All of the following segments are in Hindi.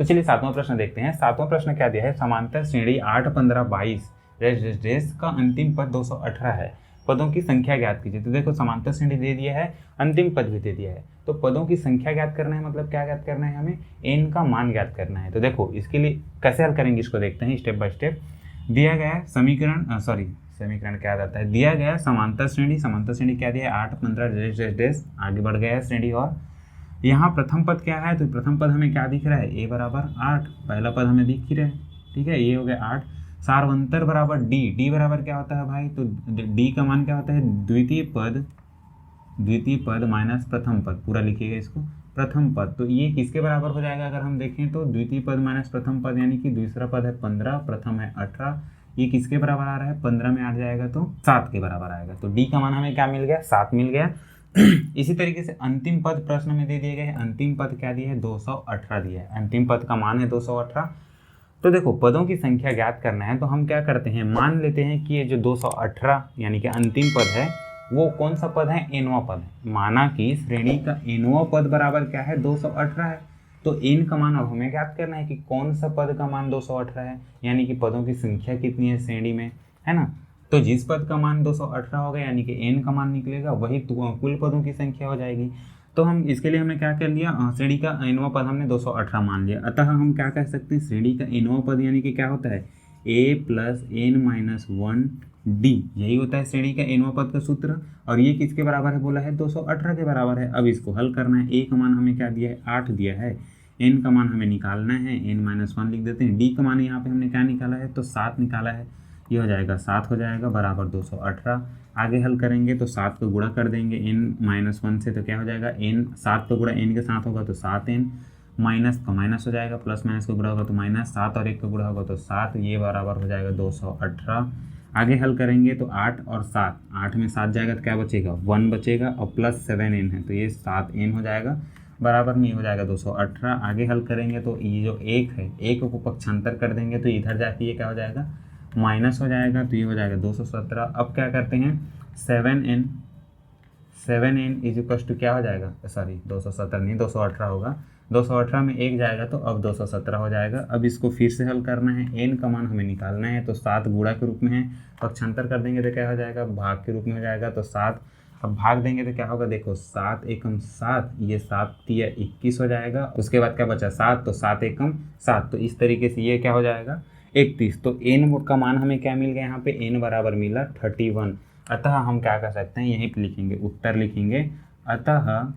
चलिए सातवां प्रश्न देखते हैं। सातवां प्रश्न क्या दिया है, समांतर श्रेणी 8, 15, 22 रेस का अंतिम पद 218 है, पदों की संख्या ज्ञात कीजिए। तो देखो समांतर श्रेणी दे दिया है, अंतिम पद भी दे दिया है, तो पदों की संख्या ज्ञात करना है, मतलब क्या ज्ञात करना है, हमें n का मान ज्ञात करना है। तो देखो इसके लिए कैसे हल करेंगे, इसको देखते हैं स्टेप बाय स्टेप। दिया गया समीकरण क्या आता है, दिया गया समांतर श्रेणी क्या दिया है, 8, 15 डेस, आगे बढ़ गया है श्रेणी। और यहाँ प्रथम पद क्या है, तो प्रथम पद हमें क्या दिख रहा है, a बराबर 8, पहला पद हमें दिख ही रहा है, ठीक है, ये हो गया 8। सार्वंतर बराबर d बराबर क्या होता है भाई, तो d का मान क्या होता है, द्वितीय पद माइनस प्रथम पद, पूरा लिखिएगा इसको, प्रथम पद। तो ये किसके बराबर हो जाएगा, अगर हम देखें तो द्वितीय पद माइनस प्रथम पद, यानी कि दूसरा पद है 15, प्रथम है 18, ये किसके बराबर आ रहा है, 15 में 8 जाएगा तो 7 के बराबर आएगा। तो d का मान हमें क्या मिल गया, 7 मिल गया। इसी तरीके से अंतिम पद प्रश्न में दे दिए गए हैं, अंतिम पद क्या दिया है, 218 दिया है, अंतिम पद का मान है 218। तो देखो पदों की संख्या ज्ञात करना है, तो हम क्या करते हैं, मान लेते हैं कि ये जो 218 यानी कि अंतिम पद है वो कौन सा पद है, एनवां पद है। माना कि श्रेणी का एनवां पद बराबर क्या है, 218 है, तो n का मान अब हमें ज्ञात करना है कि कौन सा पद का मान 218 है, यानी कि पदों की संख्या कितनी है श्रेणी में, है ना। तो जिस पद का मान 218 होगा यानी कि n का मान निकलेगा, वही कुल पदों की संख्या हो जाएगी। तो हम इसके लिए हमने क्या कर लिया, श्रेणी का nवां पद हमने 218 मान लिया। अतः हम क्या कह सकते हैं, श्रेणी का nवां पद यानी कि क्या होता है, a + n - 1 d, यही होता है श्रेणी का nवां पद का सूत्र। और ये किसके बराबर है, बोला है 218 के बराबर है। अब इसको हल करना है, a का मान हमें क्या दिया है, 8 दिया है, n का मान हमें निकालना है, n - 1 लिख देते हैं, d का मान यहाँ पे हमने क्या निकाला है, तो 7 निकाला है, ये हो जाएगा 7 हो जाएगा बराबर 218। आगे हल करेंगे तो 7 को गुणा कर देंगे n - 1 से, तो क्या हो जाएगा, n 7 का गुणा n के साथ होगा तो 7n, माइनस का माइनस हो जाएगा, प्लस माइनस का गुणा होगा तो माइनस, 7 और 1 का गुणा होगा तो 7, ये बराबर हो जाएगा 218। आगे हल करेंगे तो 8 और 7, 8 में 7 जाएगा तो क्या बचेगा, 1 बचेगा, और प्लस 7n है तो ये 7n हो जाएगा, बराबर में ये हो जाएगा 218। आगे हल करेंगे तो ये जो 1 है, 1 को पक्षांतर कर देंगे तो इधर जाके ये क्या हो जाएगा, माइनस हो जाएगा, तो ये हो जाएगा 217। अब क्या करते हैं, 7n इज टू क्या हो जाएगा, सॉरी 217 नहीं 218 होगा, 218 में 1 जाएगा तो अब 217 हो जाएगा। अब इसको फिर से हल करना है, n का मान हमें निकालना है, तो 7 गुणा के रूप में है, पक्षांतर कर देंगे तो क्या हो जाएगा, भाग के रूप में हो जाएगा, तो 7, अब भाग देंगे तो क्या होगा, देखो 7 एकम 7, ये 7 तिया 21 हो जाएगा, उसके बाद क्या बचा 7, तो 7 एकम 7, तो इस तरीके से ये क्या हो जाएगा 31। तो n का मान हमें क्या मिल गया, यहाँ पे n बराबर मिला 31। अतः हम क्या कर सकते हैं, यहीं पे लिखेंगे, उत्तर लिखेंगे, अतः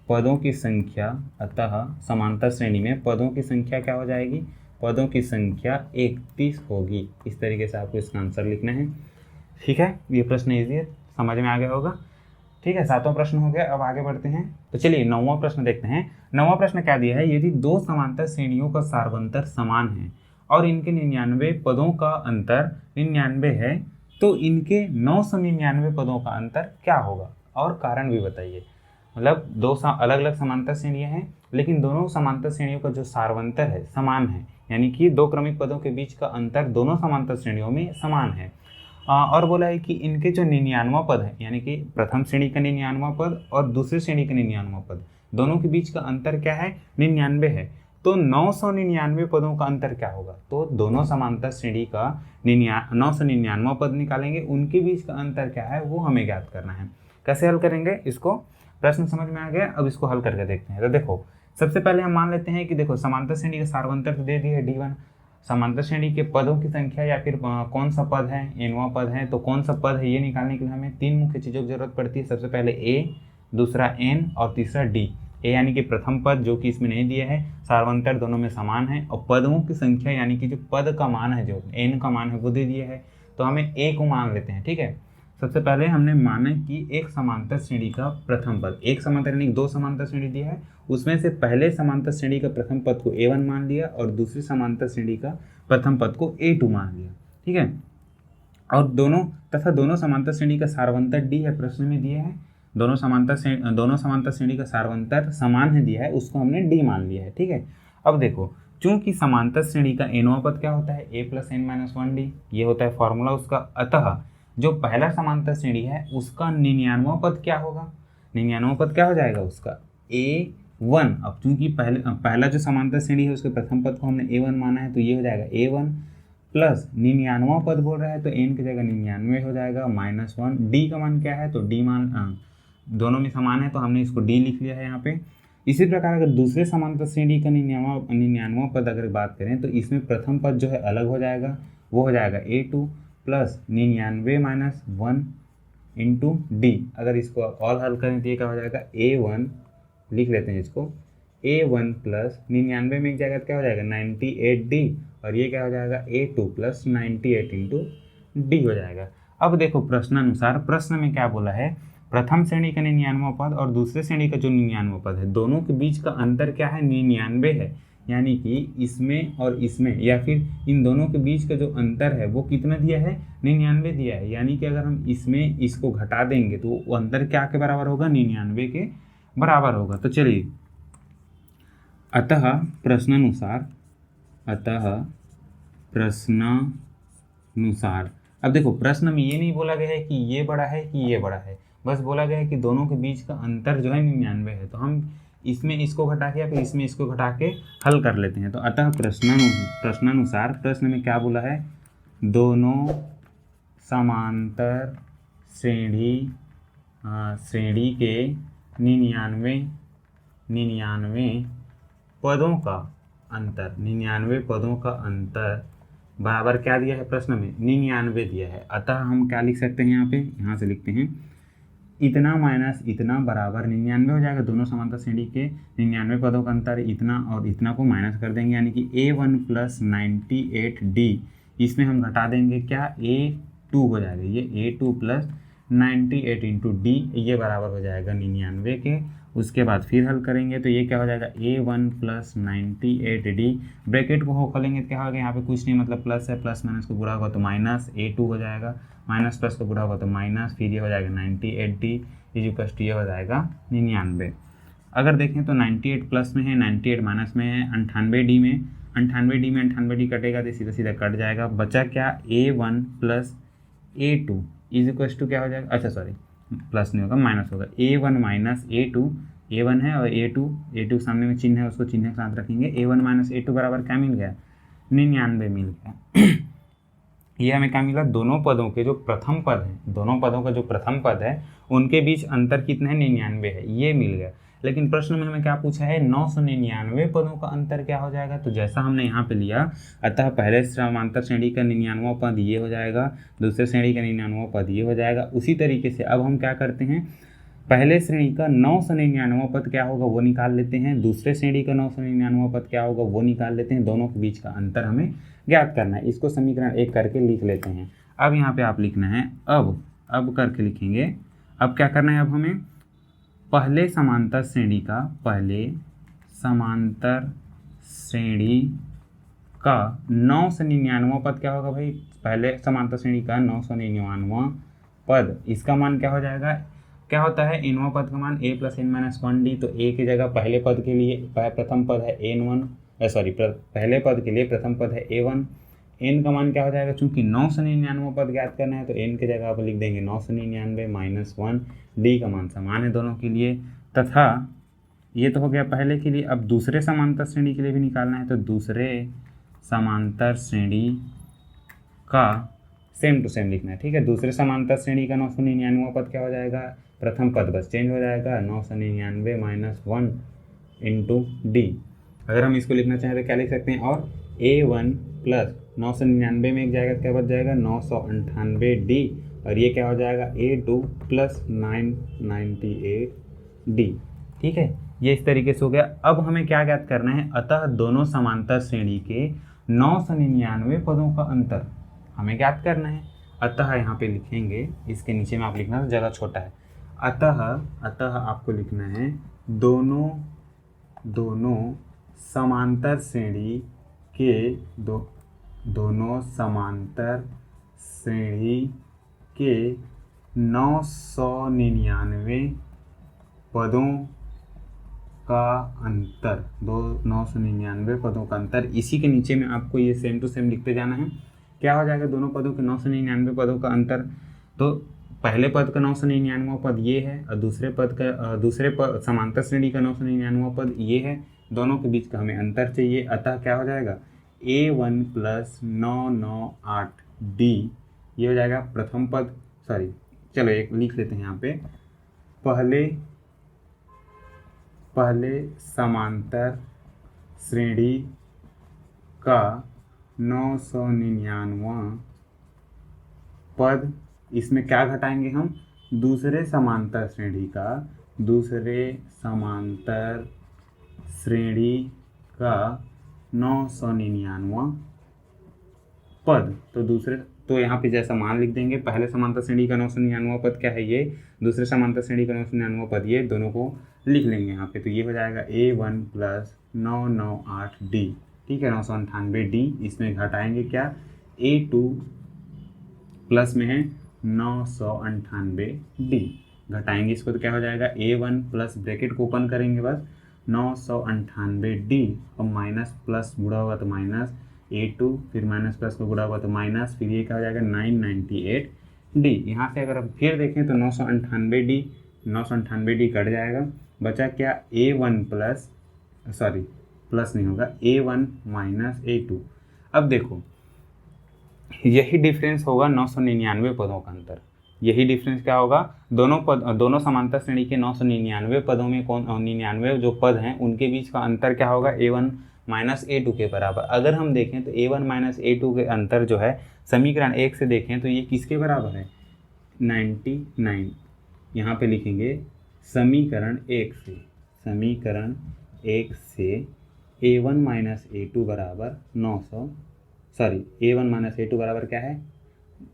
पदों की संख्या, अतः समांतर श्रेणी में पदों की संख्या क्या हो जाएगी, पदों की संख्या 31 होगी। इस तरीके से आपको इसका आंसर लिखना है, ठीक है। ये प्रश्न ईजी है, समझ में आ गया होगा, ठीक है। सातवां प्रश्न हो गया, अब आगे बढ़ते हैं। तो चलिए नौवां प्रश्न देखते हैं। नौवां प्रश्न क्या दिया है, यदि दो समांतर श्रेणियों का सार्वंतर समान है और इनके 99 पदों का अंतर 99 है, तो इनके 999 पदों का अंतर क्या होगा, और कारण भी बताइए। मतलब दो अलग अलग समांतर श्रेणियाँ हैं, लेकिन दोनों समांतर श्रेणियों का जो सार्वंतर है समान है, यानी कि दो क्रमिक पदों के बीच का अंतर दोनों समांतर श्रेणियों में समान है। और बोला है कि इनके जो 99वां पद है, यानी कि प्रथम श्रेणी का 99वां पद और दूसरी श्रेणी का 99वां पद, दोनों के बीच का अंतर क्या है, 99 है। तो 999 पदों का अंतर क्या होगा, तो दोनों समांतर श्रेणी का 999वां पद निकालेंगे, उनके बीच का अंतर क्या है वो हमें ज्ञात करना है। कैसे हल करेंगे इसको, प्रश्न समझ में आ गया। अब इसको हल करके देखते हैं। तो देखो सबसे पहले हम मान लेते हैं कि देखो समांतर श्रेणी का सार्वंतर तो दे दिया है d1, समांतर श्रेणी के पदों की संख्या या फिर कौन सा पद है, nवां पद है, तो कौन सा पद है ये निकालने के लिए हमें तीन मुख्य चीज़ों की जरूरत पड़ती है। सबसे पहले a, दूसरा n और तीसरा d। a यानी कि प्रथम पद जो कि इसमें नहीं दिया है, सार्वंतर दोनों में समान है, और पदों की संख्या यानी कि जो पद का मान है, जो n का मान है वो दे दिया है, तो हमें a को मान लेते हैं, ठीक है। सबसे पहले हमने माना कि एक समांतर श्रेणी का प्रथम पद, एक समांतर यानी दो समांतर श्रेणी दिया है, उसमें से पहले समांतर श्रेणी का प्रथम पद को a1 मान लिया और दूसरी समांतर श्रेणी का प्रथम पद को a2 मान लिया, ठीक है। और दोनों समांतर श्रेणी का सार्वंतर d है, प्रश्न में दिया है, दोनों समांतर श्रेणी का सार्वंतर समान है दिया है, उसको हमने d मान लिया है, ठीक है। अब देखो चूंकि समांतर श्रेणी का nवां पद क्या होता है, a + n - 1d, ये होता है फॉर्मूला उसका। अतः जो पहला समांतर श्रेणी है उसका 99वां पद क्या होगा, 99वां पद क्या हो जाएगा उसका, a 1। अब चूंकि पहला जो समांतर श्रेणी है उसके प्रथम पद को हमने a1 माना है, तो ये हो जाएगा a1 प्लस 99वां पद बोल रहा है तो n की जगह 99 हो जाएगा -1। d का मान क्या है, तो d मान दोनों में समान है तो हमने इसको d लिख लिया है यहाँ पे। इसी प्रकार अगर दूसरे समांतर श्रेणी का 99वां पद अगर बात करें तो इसमें प्रथम पद जो है अलग हो जाएगा, वो हो जाएगा a2 plus 99 minus 1 into D. अगर इसको ऑल हल करें तो ये क्या हो जाएगा, a1 लिख लेते हैं इसको, a1 प्लस 99 में एक जगह क्या हो जाएगा 98d, और ये क्या हो जाएगा a2 प्लस 98 इंटू डी हो जाएगा। अब देखो प्रश्नानुसार, प्रश्न में क्या बोला है, प्रथम श्रेणी का 99वां पद और दूसरे श्रेणी का जो 99वां पद है दोनों के बीच का अंतर क्या है, 99 है। यानी कि इसमें और इसमें या फिर इन दोनों के बीच का जो अंतर है वो कितना दिया है, 99 दिया है। यानी कि अगर हम इसमें इसको घटा देंगे तो वो अंतर क्या के बराबर होगा, 99 के बराबर होगा। तो चलिए, अतः प्रश्नानुसार अब देखो प्रश्न में ये नहीं बोला गया है कि ये बड़ा है कि ये बड़ा है, बस बोला गया है कि दोनों के बीच का अंतर जो है 99 है। तो हम इसमें इसको घटा के या फिर इसमें इसको घटा के हल कर लेते हैं। तो अतः प्रश्नानुसार प्रश्न में क्या बोला है, दोनों समांतर श्रेणी के 99 पदों का अंतर, 99 पदों का अंतर बराबर क्या दिया है प्रश्न में, 99 दिया है। अतः हम क्या लिख सकते हैं, यहाँ से लिखते हैं इतना माइनस इतना बराबर 99 हो जाएगा। दोनों समांतर श्रेणी के 99 पदों का अंतर, इतना और इतना को माइनस कर देंगे, यानी कि a1 प्लस 98d, इसमें हम घटा देंगे क्या, a2 हो जाएगा, ये a2 प्लस 98 इंटू डी, ये बराबर हो जाएगा 99 के। उसके बाद फिर हल करेंगे तो ये क्या हो जाएगा, a1 प्लस 98d, ब्रैकेट को हो खोलेंगे तो क्या होगा, यहाँ पे कुछ नहीं मतलब प्लस है, प्लस माइनस को गुणा होगा तो माइनस a2 हो जाएगा, माइनस प्लस को गुणा होगा तो माइनस, फिर ये हो जाएगा 98d इक्वल्स टू ये हो जाएगा 99। अगर देखें तो 98 प्लस में है, 98 माइनस में है, 98d में 98d कटेगा तो सीधा सीधा कट जाएगा। बचा क्या, a1 plus a2 equals to क्या हो जाएगा, अच्छा सॉरी प्लस नहीं होगा माइनस होगा, a1 माइनस a2, a1 है और a2 सामने में चिन्ह है उसको चिन्ह के साथ रखेंगे, a1 माइनस a2 बराबर क्या मिल गया, 99 मिल गया। ये हमें क्या मिला, दोनों पदों के जो प्रथम पद है, दोनों पदों का जो प्रथम पद है उनके बीच अंतर कितना है, 99 है, ये मिल गया। लेकिन प्रश्न में हमें क्या पूछा है, 999 पदों का अंतर क्या हो जाएगा। तो जैसा हमने यहाँ पे लिया, अतः पहले समांतर श्रेणी का 99वां पद ये हो जाएगा, दूसरे श्रेणी का 99वां पद ये हो जाएगा। उसी तरीके से अब हम क्या करते हैं, पहले श्रेणी का 999वां पद क्या होगा वो निकाल लेते हैं, दूसरे श्रेणी का 999वां पद क्या होगा वो निकाल लेते हैं। दोनों के बीच का अंतर हमें ज्ञात करना है। इसको समीकरण 1 करके लिख लेते हैं। अब यहाँ पे आप लिखना है अब करके लिखेंगे। अब क्या करना है, अब हमें पहले समांतर श्रेणी का 999वां पद क्या होगा भाई, पहले समांतर श्रेणी का 999वां पद, इसका मान क्या हो जाएगा, क्या होता है nवां पद का मान a plus n minus 1d। तो a की जगह पहले पद के लिए प्रथम पद है पहले पद के लिए प्रथम पद है a1, n का मान क्या हो जाएगा, चूंकि 999वां पद ज्ञात करना है तो n की जगह आप लिख देंगे 999 माइनस 1, d का मान समान है दोनों के लिए। तथा ये तो हो गया पहले के लिए। अब दूसरे समांतर श्रेणी के लिए भी निकालना है, तो दूसरे समांतर श्रेणी का सेम टू सेम लिखना है, ठीक है। दूसरे समांतर श्रेणी का 999वां पद क्या हो जाएगा, प्रथम पद बस चेंज हो जाएगा, 999 माइनस 1 इंटू डी। अगर हम इसको लिखना चाहें तो क्या लिख सकते हैं, और a1 प्लस 999 में एक जाएगा क्या बच जाएगा 998d, और ये क्या हो जाएगा a2 प्लस 998d, ठीक है। ये इस तरीके से हो गया। अब हमें क्या ज्ञात करना है, अतः दोनों समांतर श्रेणी के 999 पदों का अंतर हमें ज्ञात करना है। अतः यहाँ पे लिखेंगे, इसके नीचे में आप लिखना तो जगह छोटा है। अतः आपको लिखना है दोनों समांतर श्रेणी के दोनों समांतर श्रेणी के 999 पदों का अंतर, 999 पदों का अंतर। इसी के नीचे में आपको ये सेम टू सेम लिखते जाना है। क्या हो जाएगा, दोनों पदों के 999 पदों का अंतर, तो पहले पद का 999वां पद ये है और दूसरे पद समांतर श्रेणी का 999वां पद ये है, दोनों के बीच का हमें अंतर चाहिए। अतः क्या हो जाएगा, A1 प्लस 998D ये हो जाएगा प्रथम पद। सॉरी, चलो एक लिख लेते हैं यहाँ पे, पहले समांतर श्रेणी का 999वां पद, इसमें क्या घटाएंगे हम, दूसरे समांतर श्रेणी का 999वां पद। तो यहाँ पे जैसा मान लिख देंगे, पहले समांतर श्रेणी का 999वां पद क्या है ये, दूसरे समांतर श्रेणी का 999वां पद ये, दोनों को लिख लेंगे यहाँ पे। तो ये हो जाएगा A1 प्लस 998D, ठीक है, 998D। इसमें घटाएंगे क्या, A2 प्लस में है 998D, घटाएंगे इसको तो क्या हो जाएगा, A1 प्लस ब्रैकेट को ओपन करेंगे बस 998D और माइनस प्लस गुणा होगा तो माइनस A2, फिर माइनस प्लस को गुणा होगा तो माइनस, फिर ये क्या हो जाएगा 998D। यहाँ से अगर हम फिर देखें तो 998D कट जाएगा, बचा क्या A1 प्लस, सॉरी प्लस नहीं होगा, A1 माइनस A2। अब देखो यही डिफरेंस होगा 999 पदों का अंतर। यही डिफरेंस क्या होगा, दोनों समांतर श्रेणी के 999 पदों में 99 जो पद हैं उनके बीच का अंतर क्या होगा, A1 माइनस A2 के बराबर। अगर हम देखें तो A1 माइनस A2 के अंतर जो है समीकरण 1 से देखें तो ये किसके बराबर है, 99। यहाँ पे लिखेंगे समीकरण 1 से A1 माइनस A2 बराबर 99 क्या है,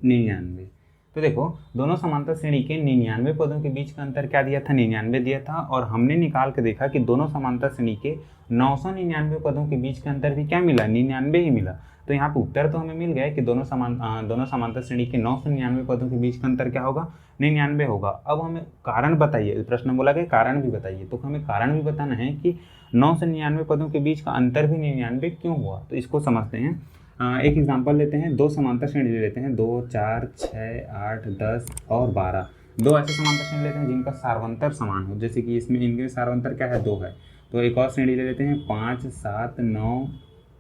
99। तो देखो दोनों समांतर श्रेणी के 99 पदों के बीच का अंतर क्या दिया था, 99 दिया था, और हमने निकाल के देखा कि दोनों समांतर श्रेणी के 999 पदों के बीच का अंतर भी क्या मिला, 99 ही मिला। तो यहाँ पे उत्तर तो हमें मिल गया कि दोनों समांतर श्रेणी के 999 पदों के बीच का अंतर क्या होगा, 99 होगा। अब हमें कारण बताइए, प्रश्न बोला गया कारण भी बताइए, तो हमें कारण भी बताना है कि 999 पदों के बीच का अंतर भी 99 क्यों हुआ। तो इसको समझते हैं। एक एग्जांपल लेते हैं, दो समांतर श्रेणी ले लेते हैं, 2, 4, 6, 8, 10 और 12। दो ऐसे समांतर श्रेणी लेते हैं जिनका सार्वंतर समान हो, जैसे कि इसमें इनके सार्वंतर क्या है, 2 है। तो एक और श्रेणी ले लेते हैं 5, 7, 9,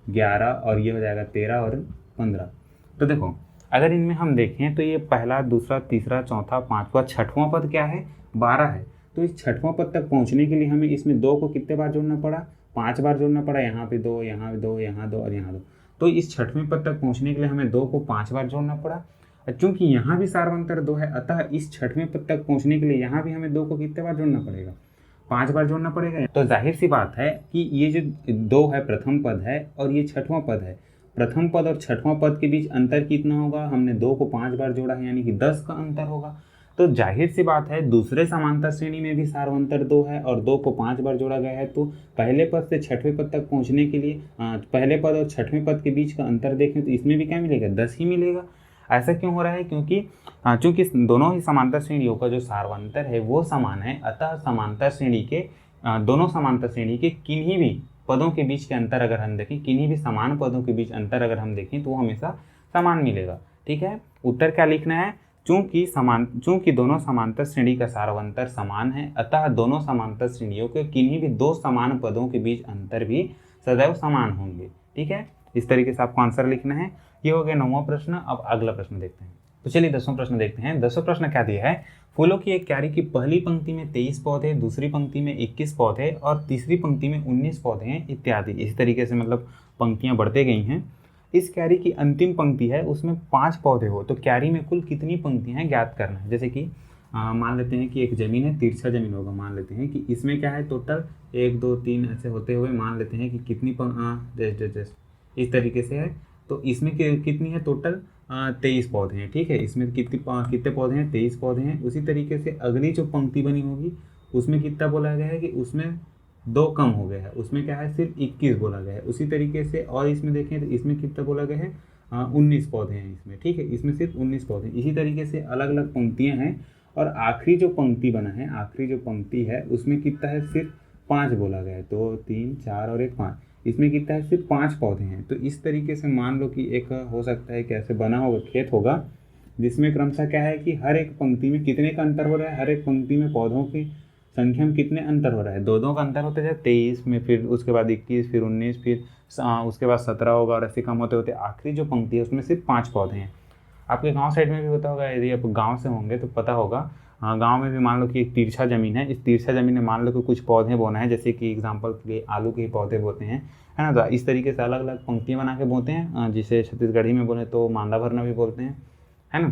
11 और ये हो जाएगा 13 और 15। तो देखो अगर इनमें हम देखें तो ये पहला, दूसरा, तीसरा, चौथा, पाँचवा, छठवां पद क्या है, 12 है। तो इस छठवां पद तक पहुँचने के लिए हमें इसमें 2 को कितने बार जोड़ना पड़ा, 5 बार जोड़ना पड़ा। यहाँ पे 2, यहाँ 2, यहाँ 2 और यहाँ 2। तो इस छठवें पद तक पहुंचने के लिए हमें 2 को 5 बार जोड़ना पड़ा। चूंकि यहाँ भी सार्वंतर 2 है, अतः इस छठवें पद तक पहुंचने के लिए यहाँ भी हमें 2 को कितने बार जोड़ना पड़ेगा, 5 बार जोड़ना पड़ेगा। तो जाहिर सी बात है कि ये जो 2 है प्रथम पद है और ये छठवां पद है, प्रथम पद और छठवां पद के बीच अंतर कितना होगा, हमने 2 को 5 बार जोड़ा है यानी कि 10 का अंतर होगा। तो जाहिर सी बात है दूसरे समांतर श्रेणी में भी सार्वंतर 2 है और 2 को 5 बार जोड़ा गया है। तो पहले पद से छठवें पद तक पहुंचने के लिए पहले पद और छठवें पद के बीच का अंतर देखें तो इसमें भी क्या मिलेगा, 10 ही मिलेगा। ऐसा क्यों हो रहा है, क्योंकि दोनों ही समांतर श्रेणियों का जो सार्वंतर है वो समान है। अतः समांतर श्रेणी के दोनों समांतर श्रेणी के किन्हीं भी पदों के बीच के अंतर अगर हम देखें, किन्हीं भी समान पदों के बीच अंतर अगर हम देखें तो वो हमेशा समान मिलेगा। ठीक है, उत्तर क्या लिखना है, चूंकि दोनों समांतर श्रेणी का सार्वंतर समान है, अतः दोनों समांतर श्रेणियों के किन्हीं भी 2 समान पदों के बीच अंतर भी सदैव समान होंगे। ठीक है, इस तरीके से आपको आंसर लिखना है। ये हो गया 9वां प्रश्न। अब अगला प्रश्न देखते हैं। तो चलिए 10वां प्रश्न देखते हैं। 10वां प्रश्न क्या दिया है, फूलों की एक क्यारी की पहली पंक्ति में 23 पौधे, दूसरी पंक्ति में 21 पौधे और तीसरी पंक्ति में 19 पौधे हैं इत्यादि। इस तरीके से मतलब पंक्तियां बढ़ते गई हैं। इस क्यारी की अंतिम पंक्ति है उसमें 5 पौधे हो, तो क्यारी में कुल कितनी पंक्तियां हैं ज्ञात करना है। जैसे कि मान लेते हैं कि एक ज़मीन है, तिरछा ज़मीन होगा, मान लेते हैं कि इसमें क्या है टोटल 1, 2, 3 ऐसे होते हुए मान लेते हैं कि कितनी इस तरीके से है। तो इसमें कितनी है टोटल 23 पौधे हैं। ठीक है, इसमें कितने पौधे हैं, 23 पौधे हैं। उसी तरीके से अगली जो पंक्ति बनी होगी उसमें कितना बोला गया है कि उसमें 2 कम हो गया है, उसमें क्या है सिर्फ 21 बोला गया है। उसी तरीके से और इसमें देखें तो इसमें कितना बोला गया है 19 पौधे हैं इसमें। ठीक है, इसमें सिर्फ 19 पौधे। इसी तरीके से अलग अलग पंक्तियां हैं और आखिरी जो पंक्ति बना है, आखिरी जो पंक्ति है उसमें कितना है सिर्फ 5 बोला गया है। 2, 3, 4 और 1 5, इसमें कितना है सिर्फ 5 पौधे हैं। तो इस तरीके से मान लो कि एक हो सकता है कि ऐसे बना होगा, खेत होगा, जिसमें क्रमशः क्या है कि हर एक पंक्ति में कितने का अंतर हो रहा है, हर एक पंक्ति में पौधों की संख्या में कितने अंतर हो रहा है, दो का अंतर होते जाए, 23 में, फिर उसके बाद 21, फिर 19, फिर उसके बाद 17 होगा, और ऐसे कम होते होते आखिरी जो पंक्ति है उसमें सिर्फ 5 पौधे हैं। आपके गांव साइड में भी होता होगा, यदि आप गांव से होंगे तो पता होगा। हाँ, गांव में भी मान लो कि एक तिरछा ज़मीन है, इस तिरछा ज़मीन में मान लो कि कुछ पौधे बोना है, जैसे कि एग्जांपल के लिए आलू के पौधे बोते हैं, है ना। तो इस तरीके से अलग अलग पंक्तियाँ बना के बोते हैं, जिसे छत्तीसगढ़ी में बोले तो मांदा भरना भी बोलते हैं, है ना।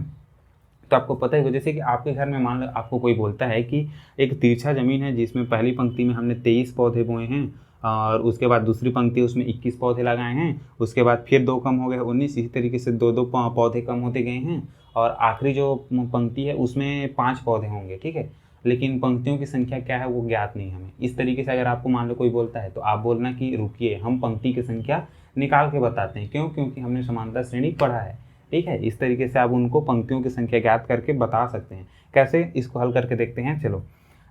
तो आपको पता ही हो, जैसे कि आपके घर में मान लो आपको कोई बोलता है कि एक तिरछा ज़मीन है जिसमें पहली पंक्ति में हमने 23 पौधे बोए हैं, और उसके बाद दूसरी पंक्ति उसमें 21 पौधे लगाए हैं, उसके बाद फिर 2 कम हो गए 19, इसी तरीके से 2 पौधे कम होते गए हैं, और आखिरी जो पंक्ति है उसमें 5 पौधे होंगे, ठीक है। लेकिन पंक्तियों की संख्या क्या है वो ज्ञात नहीं हमें। इस तरीके से अगर आपको मान लो कोई बोलता है तो आप बोलना कि रुकिए, हम पंक्ति की संख्या निकाल के बताते हैं। क्यों? क्योंकि हमने समानता श्रेणी पढ़ा है, ठीक है। इस तरीके से आप उनको पंक्तियों की संख्या ज्ञात करके बता सकते हैं। कैसे, इसको हल करके देखते हैं। चलो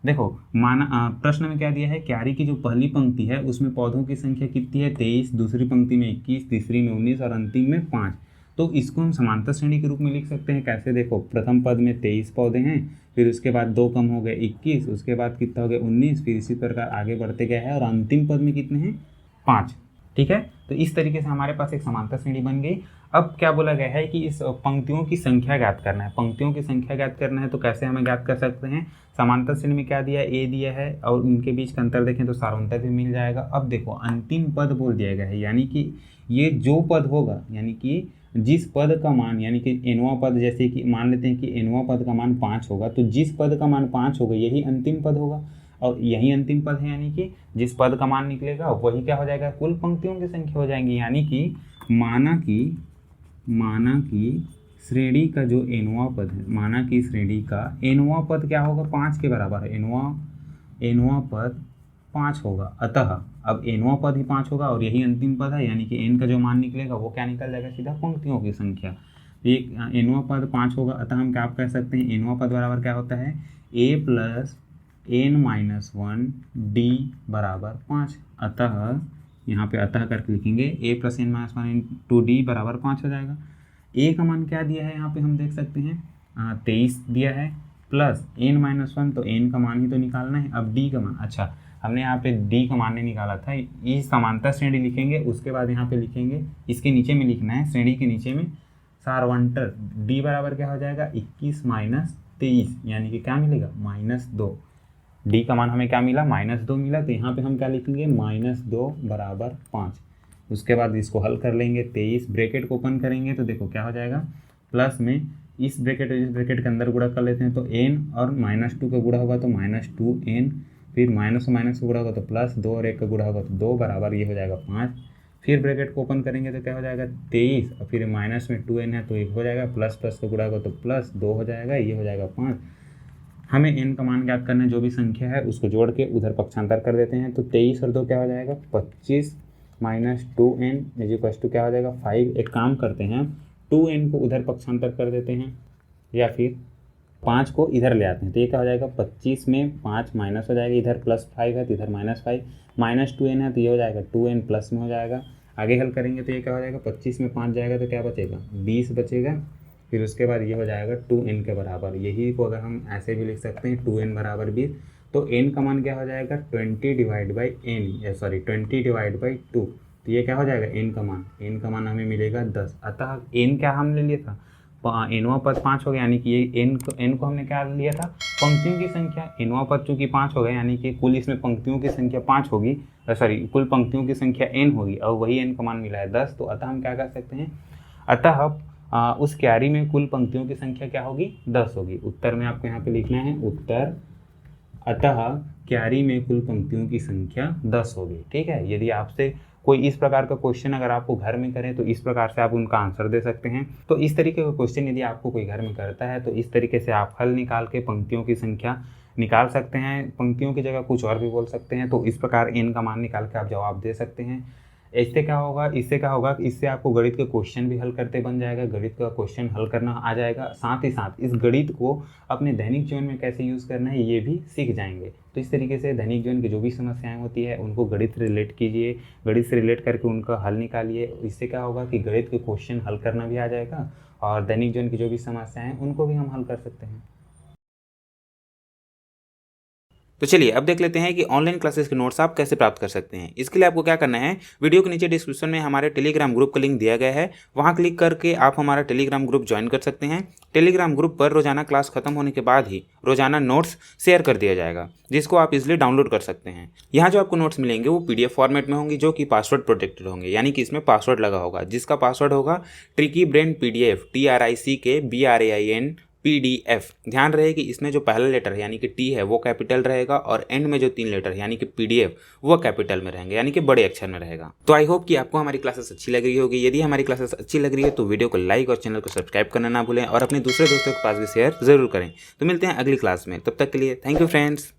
देखो, प्रश्न में क्या दिया है, क्यारी की जो पहली पंक्ति है उसमें पौधों की संख्या कितनी है, 23, दूसरी पंक्ति में 21, तीसरी में 19 और अंतिम में 5। तो इसको हम समांतर श्रेणी के रूप में लिख सकते हैं। कैसे, देखो प्रथम पद में 23 पौधे हैं, फिर उसके बाद 2 कम हो गए 21, उसके बाद कितना हो गया 19, फिर इसी प्रकार आगे बढ़ते गए हैं, और अंतिम पद में कितने हैं, 5, ठीक है। तो इस तरीके से हमारे पास एक समांतर श्रेणी बन गई। अब क्या बोला गया है कि इस पंक्तियों की संख्या ज्ञात करना है। पंक्तियों की संख्या ज्ञात करना है तो कैसे हमें ज्ञात कर सकते हैं, समांतर श्रेणी में क्या दिया है, ए दिया है, और उनके बीच का अंतर देखें तो सारांतर भी मिल जाएगा। अब देखो अंतिम पद बोल दिया गया है, यानी कि ये जो पद होगा, यानी कि जिस पद का मान, यानी कि nवां पद, जैसे कि मान लेते हैं कि nवां पद का मान 5 होगा, तो जिस पद का मान 5 होगा यही अंतिम पद होगा, और यही अंतिम पद है, यानी कि जिस पद का मान निकलेगा वही क्या हो जाएगा, कुल पंक्तियों की संख्या हो जाएंगी। यानी कि माना कि श्रेणी का जो nवां पद है, माना कि श्रेणी का nवां पद क्या होगा, 5 के बराबर है। nवां पद 5 होगा, अतः अब nवां पद ही 5 होगा और यही अंतिम पद है, यानी कि n का जो मान निकलेगा वो क्या निकल जाएगा, सीधा पंक्तियों की संख्या। एक nवां पद 5 होगा, अतः हम क्या कह सकते हैं, nवां पद बराबर क्या होता है, a + n-1 d बराबर 5। अतः यहाँ पे अतः करके लिखेंगे a + n-1 × d बराबर 5 हो जाएगा। a का मान क्या दिया है, यहाँ पे हम देख सकते हैं 23 दिया है, प्लस n-1, तो n का मान ही तो निकालना है। अब d का मान, अच्छा हमने यहाँ पे d का मान नहीं निकाला था, ये समांतर श्रेणी लिखेंगे, उसके बाद यहाँ पे लिखेंगे, इसके नीचे में लिखना है, श्रेणी के नीचे में सारवंटर d बराबर क्या हो जाएगा, 21 - 23, यानी कि क्या मिलेगा, -2। d का मान हमें क्या मिला, -2 मिला, तो यहाँ पे हम क्या लिखेंगे, -2 बराबर 5। उसके बाद इसको हल कर लेंगे, 23 ब्रैकेट को ओपन करेंगे तो देखो क्या हो जाएगा, प्लस में इस ब्रैकेट और इस ब्रैकेट के अंदर गुणा कर लेते हैं, तो n और -2 का गुणा होगा तो -2n, फिर माइनस का गुणा होगा तो +2 और 1 का गुणा होगा तो 2 बराबर ये हो जाएगा 5। फिर ब्रैकेट को ओपन करेंगे तो क्या हो जाएगा, 23, और फिर माइनस में 2n है तो 1 हो जाएगा, प्लस का गुणा होगा तो +2 हो जाएगा, ये हो जाएगा 5। हमें n का मान ज्ञात करना है, जो भी संख्या है उसको जोड़ के उधर पक्षांतर कर देते हैं, तो 23 और 2 क्या हो जाएगा, 25 - 2n = क्या हो जाएगा, 5। एक काम करते हैं, 2n को उधर पक्षांतर कर देते हैं, या फिर 5 को इधर ले आते हैं, तो ये क्या हो जाएगा, 25 में 5 माइनस हो जाएगा, इधर +5 है तो इधर -5, -2n है तो ये हो जाएगा 2n प्लस में हो जाएगा। आगे हल करेंगे तो ये क्या हो जाएगा, 25 में 5 जाएगा तो क्या बचेगा, 20 बचेगा। फिर उसके बाद ये हो जाएगा 2n के बराबर, यही को अगर हम ऐसे भी लिख सकते हैं 2n बराबर 20, तो n का मान क्या हो जाएगा, 20/2। तो ये क्या हो जाएगा, n का मान हमें मिलेगा 10। अतः n क्या हमने लिया था, nवां पद 5 हो गया, यानी कि ये n को हमने क्या लिया था, पंक्तियों की संख्या। nवां पद चूंकि 5 हो गया, यानी कि कुल इसमें पंक्तियों की संख्या 5 होगी, कुल पंक्तियों की संख्या n होगी, और वही n का मान मिला है 10। तो अतः हम क्या कर सकते हैं, अतः उस क्यारी में कुल पंक्तियों की संख्या क्या होगी, 10 होगी। उत्तर में आपको यहाँ पे लिखना है, उत्तर अतः क्यारी में कुल पंक्तियों की संख्या 10 होगी, ठीक है। यदि आपसे कोई इस प्रकार का क्वेश्चन अगर आपको घर में करें तो इस प्रकार से आप उनका आंसर दे सकते हैं। तो इस तरीके का क्वेश्चन यदि आपको कोई घर में करता है तो इस तरीके से आप हल निकाल के पंक्तियों की संख्या निकाल सकते हैं। पंक्तियों की जगह कुछ और भी बोल सकते हैं, तो इस प्रकार n का मान निकाल के आप जवाब दे सकते हैं। इससे क्या होगा कि इससे आपको गणित के क्वेश्चन भी हल करते बन जाएगा, गणित का क्वेश्चन हल करना आ जाएगा, साथ ही साथ इस गणित को अपने दैनिक जीवन में कैसे यूज़ करना है ये भी सीख जाएंगे। तो इस तरीके से दैनिक जीवन की जो भी समस्याएं होती है उनको गणित से रिलेट कीजिए, गणित से रिलेट करके उनका हल निकालिए। इससे क्या होगा कि गणित के क्वेश्चन हल करना भी आ जाएगा और दैनिक जीवन की जो भी समस्याएं हैं उनको भी हम हल कर सकते हैं। तो चलिए अब देख लेते हैं कि ऑनलाइन क्लासेस के नोट्स आप कैसे प्राप्त कर सकते हैं। इसके लिए आपको क्या करना है, वीडियो के नीचे डिस्क्रिप्शन में हमारे टेलीग्राम ग्रुप का लिंक दिया गया है, वहां क्लिक करके आप हमारा टेलीग्राम ग्रुप ज्वाइन कर सकते हैं। टेलीग्राम ग्रुप पर रोजाना क्लास खत्म होने के बाद ही रोजाना नोट्स शेयर कर दिया जाएगा, जिसको आप इजिली डाउनलोड कर सकते हैं। यहाँ जो आपको नोट्स मिलेंगे वो PDF फॉर्मेट में होंगे, जो कि पासवर्ड प्रोटेक्टेड होंगे, यानी कि इसमें पासवर्ड लगा होगा, जिसका पासवर्ड होगा tricky brain PDF TRICKBRAIN PDF। ध्यान रहे कि इसमें जो पहला लेटर है यानी कि T है वो कैपिटल रहेगा और एंड में जो 3 लेटर है यानी कि PDF वो कैपिटल में रहेंगे, यानी कि बड़े अक्षर में रहेगा। तो आई होप कि आपको हमारी क्लासेस अच्छी लग रही होगी। यदि हमारी क्लासेस अच्छी लग रही है तो वीडियो को लाइक और चैनल को सब्सक्राइब करना ना भूलें और अपने दूसरे दोस्तों के पास भी शेयर जरूर करें। तो मिलते हैं अगली क्लास में, तब तक के लिए थैंक यू फ्रेंड्स।